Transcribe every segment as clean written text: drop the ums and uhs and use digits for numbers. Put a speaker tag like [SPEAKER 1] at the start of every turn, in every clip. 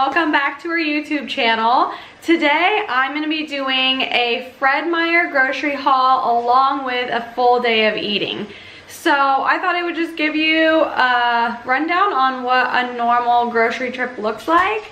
[SPEAKER 1] welcome back to our YouTube channel. Today I'm going to be doing a Fred Meyer grocery haul along with a full day of eating. So I thought I would just give you a rundown on what a normal grocery trip looks like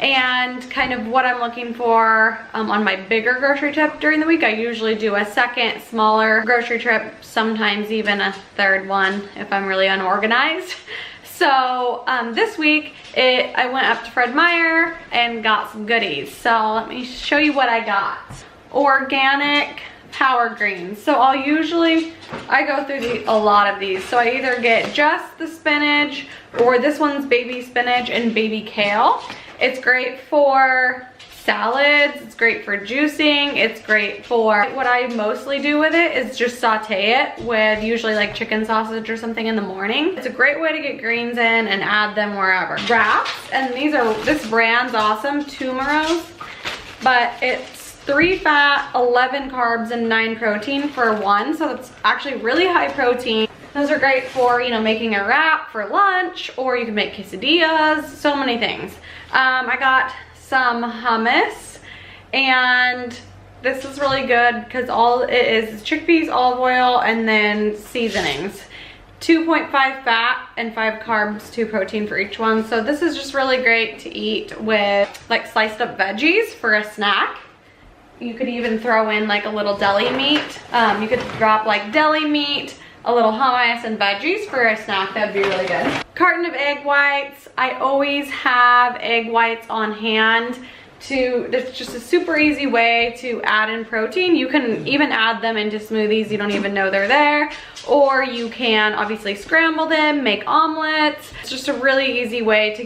[SPEAKER 1] and kind of what I'm looking for on my bigger grocery trip during the week. I usually do a second smaller grocery trip, sometimes even a third one if I'm really unorganized. So this week I went up to Fred Meyer and got some goodies. So let me show you what I got. Organic power greens. So I go through a lot of these. So I either get just the spinach, or this one's baby spinach and baby kale. It's great for salads, it's great for juicing, it's great for, what I mostly do with it is just saute it with usually like chicken sausage or something in the morning. It's a great way to get greens in and add them wherever. Wraps, and this brand's awesome, Tumeros, but it's 3 fat, 11 carbs, and 9 protein for one, so that's actually really high protein. Those are great for, you know, making a wrap for lunch, or you can make quesadillas, so many things. I got some hummus, and this is really good because all it is chickpeas, olive oil, and then seasonings. 2.5 fat and 5 carbs, 2 protein for each one. So this is just really great to eat with like sliced up veggies for a snack. You could even throw in like a little deli meat. You could drop like deli meat, a little hummus, and veggies for a snack. That'd be really good. Carton of egg whites. I always have egg whites on hand. It's just a super easy way to add in protein. You can even add them into smoothies, you don't even know they're there, or you can obviously scramble them, make omelets. It's just a really easy way to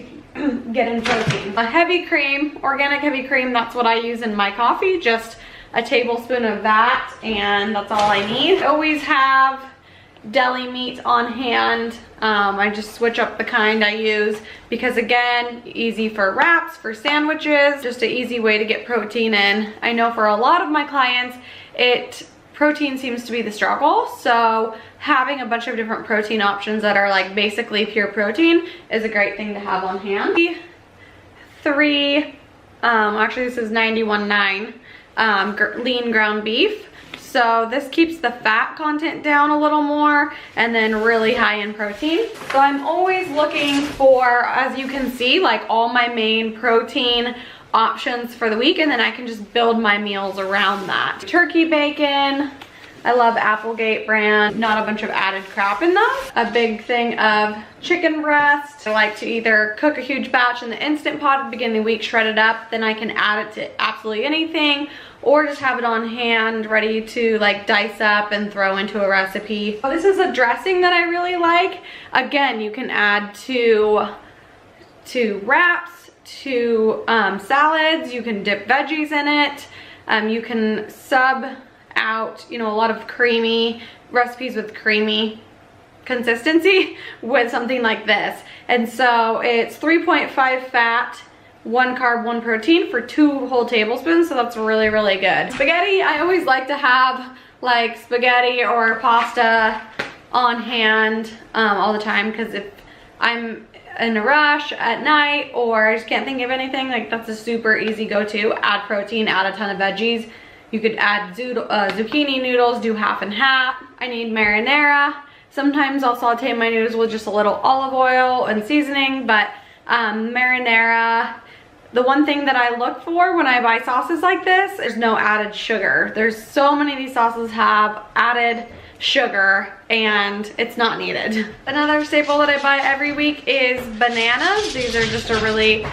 [SPEAKER 1] get in protein. A heavy cream, organic heavy cream, that's what I use in my coffee. Just a tablespoon of that, and that's all I need. I always have deli meat on hand. I just switch up the kind I use because, again, easy for wraps, for sandwiches, just an easy way to get protein in. I know for a lot of my clients, protein seems to be the struggle, so having a bunch of different protein options that are like basically pure protein is a great thing to have on hand. Actually this is 91.9 lean ground beef. So this keeps the fat content down a little more, and then really high in protein. So I'm always looking for, as you can see, like all my main protein options for the week, and then I can just build my meals around that. Turkey bacon. I love Applegate brand, not a bunch of added crap in those. A big thing of chicken breast. I like to either cook a huge batch in the Instant Pot at the beginning of the week, shred it up, then I can add it to absolutely anything, or just have it on hand ready to like dice up and throw into a recipe. This is a dressing that I really like. Again, you can add to wraps, to salads, you can dip veggies in it, you can sub out, you know, a lot of creamy recipes with creamy consistency with something like this. And so it's 3.5 fat, 1 carb, 1 protein for 2 whole tablespoons, so that's really, really good. Spaghetti, I always like to have like spaghetti or pasta on hand all the time, because if I'm in a rush at night or I just can't think of anything, like that's a super easy go-to. Add protein, add a ton of veggies. You could add zucchini noodles, do half and half. I need marinara. Sometimes I'll saute my noodles with just a little olive oil and seasoning, but marinara. The one thing that I look for when I buy sauces like this, there's no added sugar. There's so many of these sauces have added sugar, and it's not needed. Another staple that I buy every week is bananas. These are just a really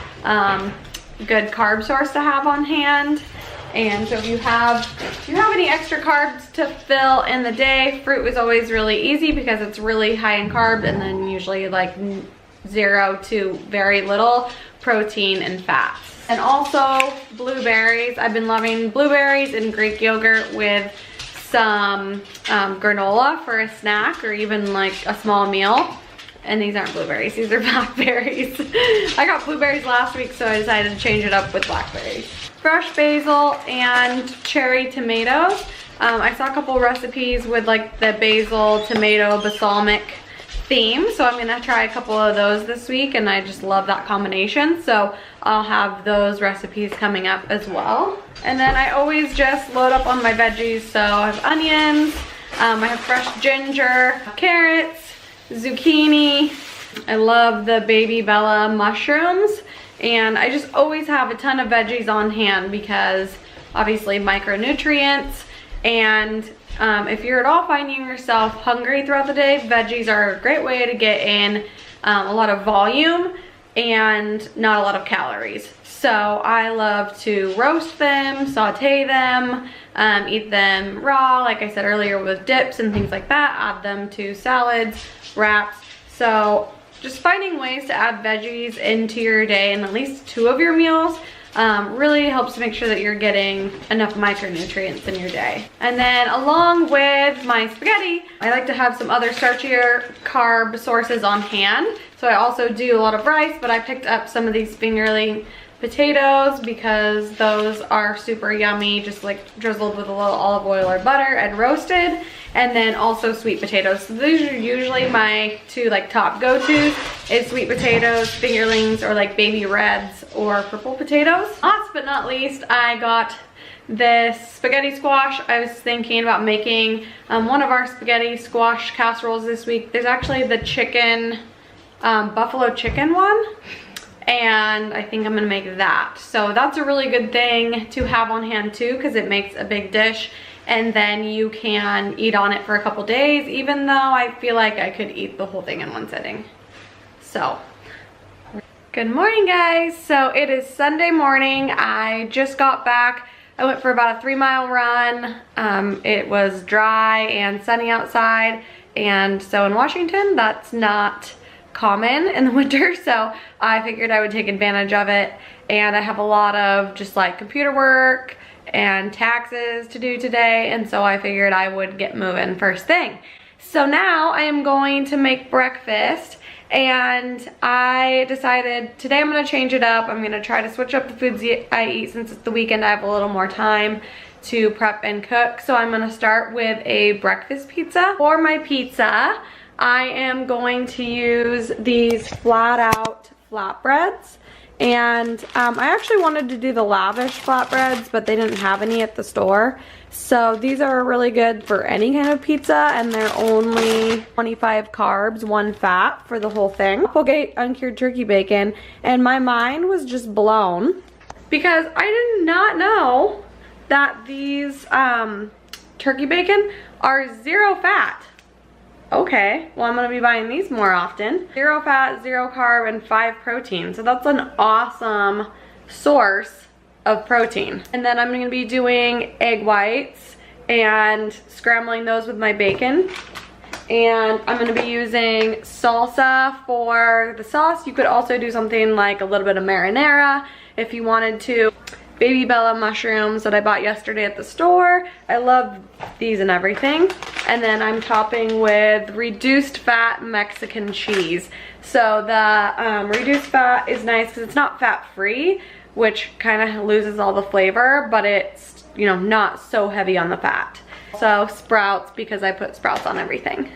[SPEAKER 1] good carb source to have on hand. And so if you have any extra carbs to fill in the day, fruit is always really easy because it's really high in carb, and then usually like 0 to very little protein and fats. And also blueberries. I've been loving blueberries and Greek yogurt with some granola for a snack, or even like a small meal. And these aren't blueberries, these are blackberries. I got blueberries last week, so I decided to change it up with blackberries. Fresh basil and cherry tomatoes. I saw a couple recipes with like the basil, tomato, balsamic theme, so I'm gonna try a couple of those this week, and I just love that combination. So I'll have those recipes coming up as well. And then I always just load up on my veggies. So I have onions, I have fresh ginger, carrots, zucchini. I love the baby Bella mushrooms. And I just always have a ton of veggies on hand because obviously micronutrients. And if you're at all finding yourself hungry throughout the day, veggies are a great way to get in a lot of volume and not a lot of calories. So I love to roast them, saute them, eat them raw, like I said earlier, with dips and things like that, add them to salads, wraps. So just finding ways to add veggies into your day and at least 2 of your meals really helps to make sure that you're getting enough micronutrients in your day. And then along with my spaghetti, I like to have some other starchier carb sources on hand. So I also do a lot of rice, but I picked up some of these fingerling potatoes because those are super yummy, just like drizzled with a little olive oil or butter and roasted. And then also sweet potatoes. So these are usually my 2 like top go-tos, is sweet potatoes, fingerlings, or like baby reds or purple potatoes. Last but not least, I got this spaghetti squash. I was thinking about making one of our spaghetti squash casseroles this week. There's actually the chicken, buffalo chicken one. And I think I'm gonna make that. So that's a really good thing to have on hand too, because it makes a big dish and then you can eat on it for a couple days, even though I feel like I could eat the whole thing in one sitting. So, good morning guys. So it is Sunday morning. I just got back. I went for about a 3-mile run. It was dry and sunny outside. And so in Washington, that's not common in the winter, so I figured I would take advantage of it. And I have a lot of just like computer work and taxes to do today, and so I figured I would get moving first thing. So now I am going to make breakfast, and I decided today I'm gonna change it up. I'm gonna try to switch up the foods I eat since it's the weekend. I have a little more time to prep and cook. So I'm gonna start with a breakfast pizza. For my pizza, I am going to use these flat out flatbreads. And I actually wanted to do the lavish flatbreads, but they didn't have any at the store. So these are really good for any kind of pizza, and they're only 25 carbs, 1 fat for the whole thing. Applegate uncured turkey bacon, and my mind was just blown because I did not know that these turkey bacon are 0 fat. Okay, well I'm gonna be buying these more often. 0 fat, 0 carb, and 5 protein. So that's an awesome source of protein. And then I'm gonna be doing egg whites and scrambling those with my bacon. And I'm gonna be using salsa for the sauce. You could also do something like a little bit of marinara if you wanted to. Baby Bella mushrooms that I bought yesterday at the store. I love these and everything. And then I'm topping with reduced fat Mexican cheese. So the reduced fat is nice because it's not fat free, which kind of loses all the flavor, but it's, you know, not so heavy on the fat. So sprouts, because I put sprouts on everything.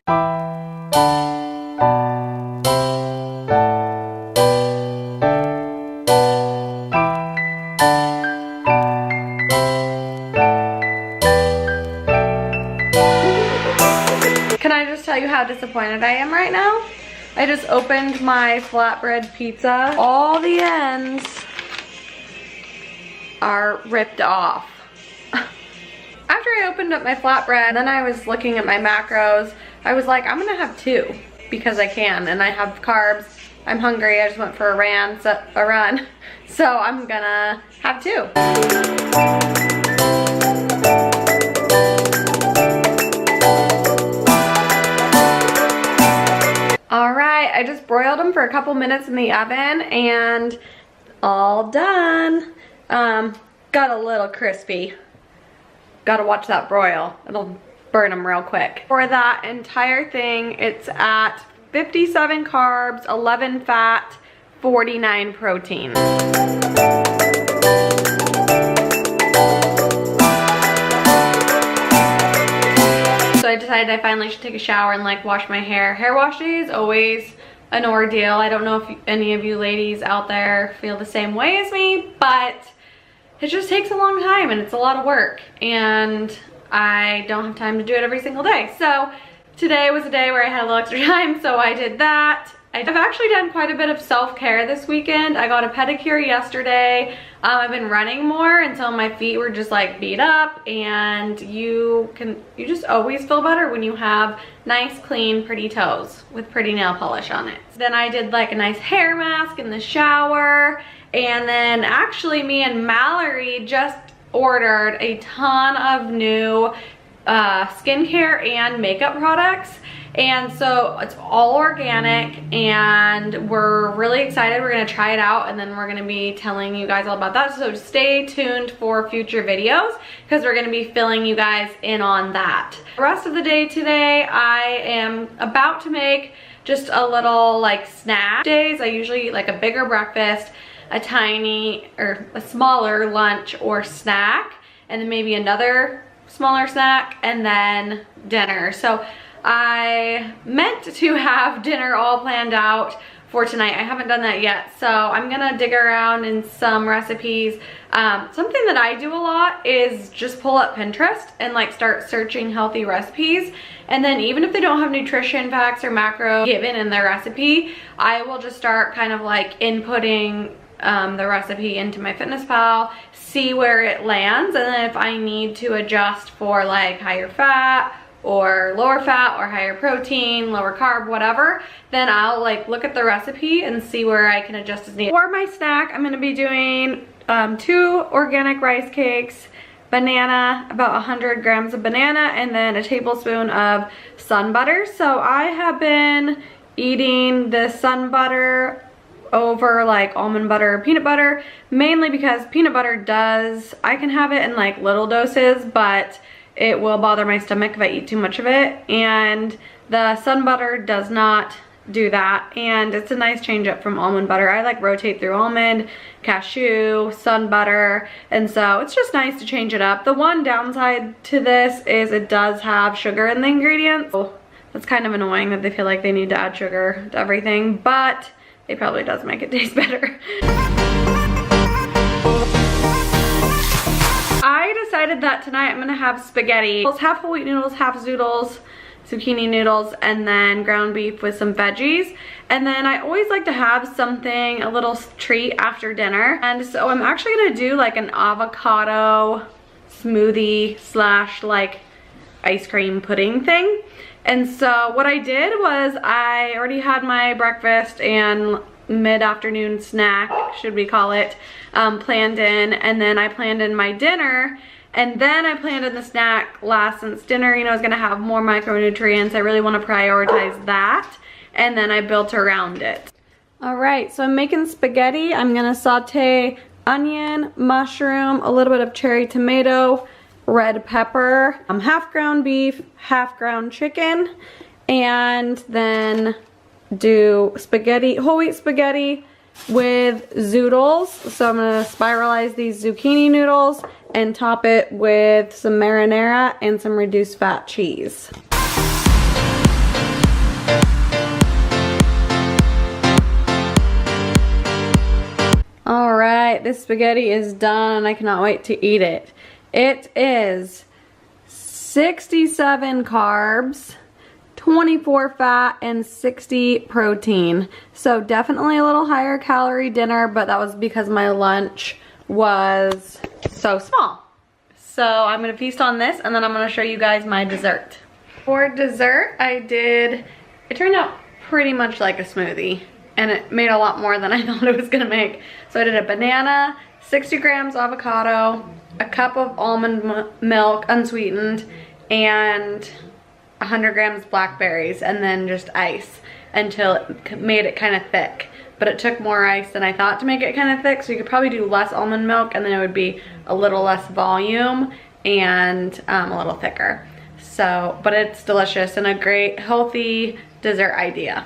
[SPEAKER 1] Can I just tell you how disappointed I am right now? I just opened my flatbread pizza. All the ends are ripped off. After I opened up my flatbread, then I was looking at my macros. I was like, I'm gonna have 2 because I can, and I have carbs. I'm hungry, I just went for a run, so I'm gonna have 2. Alright, I just broiled them for a couple minutes in the oven and all done. Got a little crispy. Gotta watch that broil. It'll burn them real quick. For that entire thing, it's at 57 carbs, 11 fat, 49 protein. So I decided I finally should take a shower and like wash my hair. Hair wash days always an ordeal. I don't know if any of you ladies out there feel the same way as me, but it just takes a long time and it's a lot of work, and I don't have time to do it every single day. So today was a day where I had a little extra time, so I did that. I've actually done quite a bit of self-care this weekend. I got a pedicure yesterday. I've been running more until my feet were just like beat up, and you just always feel better when you have nice, clean, pretty toes with pretty nail polish on it. Then I did like a nice hair mask in the shower, and then actually me and Mallory just ordered a ton of new skincare and makeup products. And so it's all organic, and we're really excited. We're gonna try it out, and then we're gonna be telling you guys all about that. So stay tuned for future videos, because we're gonna be filling you guys in on that. The rest of the day today, I am about to make just a little like snack days. I usually eat like a bigger breakfast, a tiny or a smaller lunch or snack, and then maybe another smaller snack, and then dinner. So I meant to have dinner all planned out for tonight. I haven't done that yet, so I'm gonna dig around in some recipes. Something that I do a lot is just pull up Pinterest and like start searching healthy recipes, and then even if they don't have nutrition facts or macro given in their recipe, I will just start kind of like inputting the recipe into my MyFitnessPal, see where it lands, and then if I need to adjust for like higher fat or lower fat or higher protein, lower carb, whatever, then I'll like look at the recipe and see where I can adjust as needed. For my snack, I'm gonna be doing 2 organic rice cakes, banana, about 100 grams of banana, and then a tablespoon of sun butter. So I have been eating the sun butter over like almond butter or peanut butter, mainly because peanut butter I can have it in like little doses, but it will bother my stomach if I eat too much of it, and the sun butter does not do that, and it's a nice change up from almond butter. I like rotate through almond, cashew, sun butter, and so it's just nice to change it up. The one downside to this is it does have sugar in the ingredients. So that's kind of annoying that they feel like they need to add sugar to everything, but it probably does make it taste better. I decided that tonight I'm gonna have spaghetti. Half whole wheat noodles, half zoodles, zucchini noodles, and then ground beef with some veggies. And then I always like to have something, a little treat after dinner. And so I'm actually gonna do like an avocado smoothie slash like ice cream pudding thing. And so what I did was I already had my breakfast and mid-afternoon snack, should we call it, planned in, and then I planned in my dinner, and then I planned in the snack last, since dinner, you know, is gonna have more micronutrients. I really wanna prioritize that, and then I built around it. All right, so I'm making spaghetti. I'm gonna saute onion, mushroom, a little bit of cherry tomato, red pepper, half ground beef, half ground chicken, and then do spaghetti, whole wheat spaghetti with zoodles. So I'm gonna spiralize these zucchini noodles and top it with some marinara and some reduced fat cheese. All right, this spaghetti is done and I cannot wait to eat it. It is 67 carbs, 24 fat, and 60 protein. So definitely a little higher calorie dinner, but that was because my lunch was so small. So I'm gonna feast on this, and then I'm gonna show you guys my dessert. For dessert, it turned out pretty much like a smoothie, and it made a lot more than I thought it was gonna make. So I did a banana, 60 grams avocado, a cup of almond milk, unsweetened, and 100 grams blackberries, and then just ice until it made it kind of thick. But it took more ice than I thought to make it kind of thick, so you could probably do less almond milk, and then it would be a little less volume and a little thicker. So, but it's delicious and a great healthy dessert idea.